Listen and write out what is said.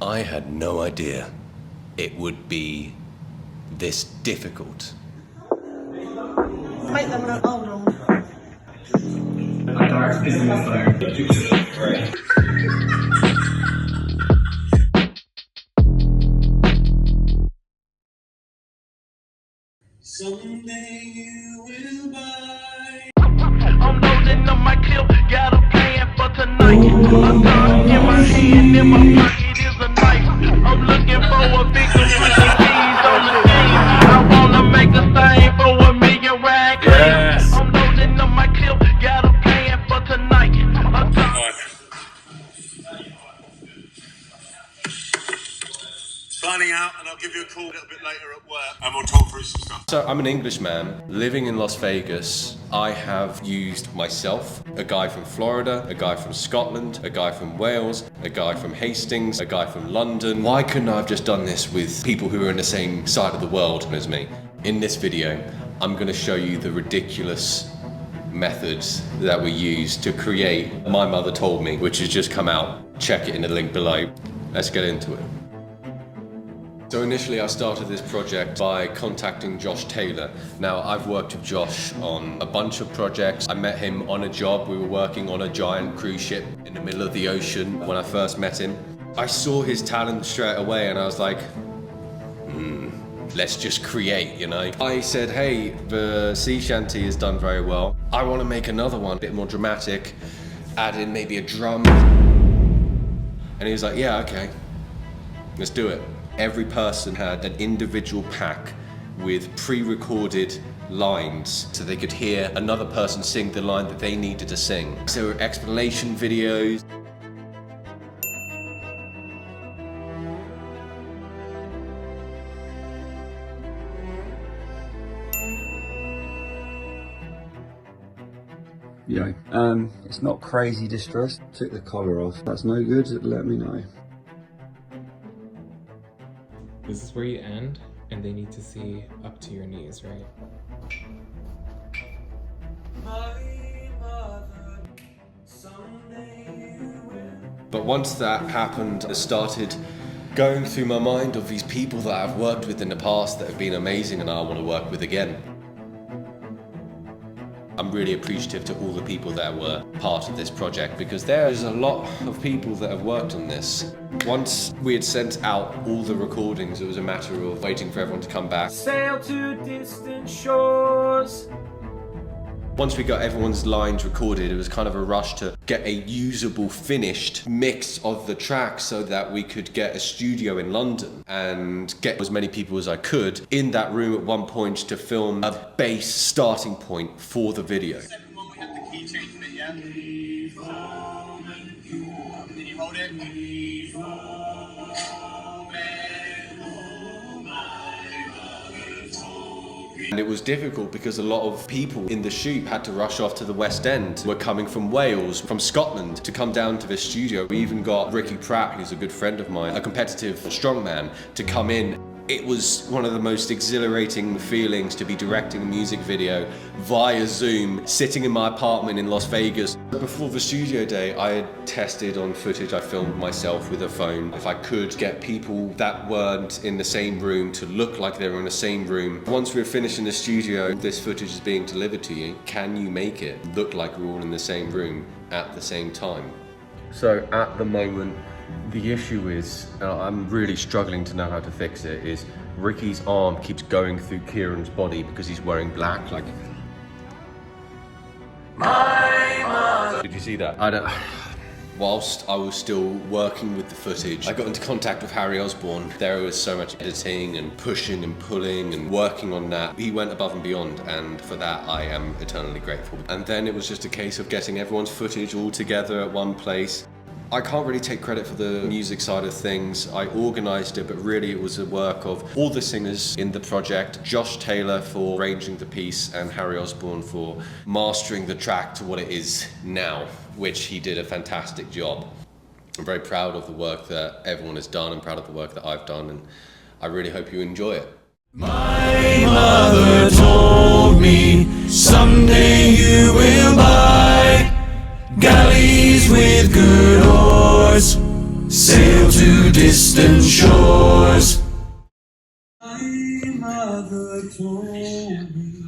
I had no idea it would be this difficult. Make them look old. Someday you will buy. I'm loading up my clip, got a plan for tonight. A gun in my hand, in my pocket is a knife. I'm looking for a victim, pushing keys on the game. I wanna make a stain for $1 million rag. Yes. I'm loading up my clip, got a plan for tonight. A gun. Signing out, and I'll give you a call a little bit later at work, and we'll talk through some stuff. So I'm an Englishman living in Las Vegas. I have used myself, a guy from Florida, a guy from Scotland, a guy from Wales, a guy from Hastings, a guy from London. Why couldn't I have just done this with people who are in the same side of the world as me? In this video, I'm going to show you the ridiculous methods that we use to create My Mother Told Me, which has just come out. Check it in the link below. Let's get into it. So initially I started this project by contacting Josh Taylor. Now I've worked with Josh on a bunch of projects. I met him on a job. We were working on a giant cruise ship in the middle of the ocean when I first met him. I saw his talent straight away and I was like, let's just create, you know. I said, hey, the sea shanty is done very well. I want to make another one, a bit more dramatic, add in maybe a drum. And he was like, yeah, okay, let's do it. Every person had an individual pack with pre-recorded lines so they could hear another person sing the line that they needed to sing. So there were explanation videos. Yeah, it's not crazy distressed. Took the collar off. That's no good, let me know. This is where you end, and they need to see up to your knees, right? But once that happened, I started going through my mind of these people that I've worked with in the past that have been amazing and I want to work with again. I'm really appreciative to all the people that were part of this project because there's a lot of people that have worked on this. Once we had sent out all the recordings, it was a matter of waiting for everyone to come back. Sail to distant shores. Once we got everyone's lines recorded, it was kind of a rush to get a usable, finished mix of the track so that we could get a studio in London and get as many people as I could in that room at one point to film a base starting point for the video. Second one, we had the key change bit, yeah? Then you hold it. And it was difficult because a lot of people in the shoot had to rush off to the West End. We're coming from Wales, from Scotland, to come down to this studio. We even got Pratt, who's a good friend of mine, a competitive strongman, to come in. It was one of the most exhilarating feelings to be directing a music video via Zoom, sitting in my apartment in Las Vegas. Before the studio day, I had tested on footage I filmed myself with a phone. If I could get people that weren't in the same room to look like they were in the same room. Once we're finished in the studio, this footage is being delivered to you. Can you make it look like we're all in the same room at the same time? So at the moment, the issue is, I'm really struggling to know how to fix it, is Ricky's arm keeps going through Kieran's body because he's wearing black, like... My mother. Did you see that? Whilst I was still working with the footage, I got into contact with Harry Osborne. There was so much editing and pushing and pulling and working on that. He went above and beyond, and for that I am eternally grateful. And then it was just a case of getting everyone's footage all together at one place. I can't really take credit for the music side of things. I organised it, but really it was a work of all the singers in the project, Josh Taylor for arranging the piece and Harry Osborne for mastering the track to what it is now, which he did a fantastic job. I'm very proud of the work that everyone has done and proud of the work that I've done, and I really hope you enjoy it. My mother told me someday you will buy galleys with good oars, sail to distant Western Shores. My mother told me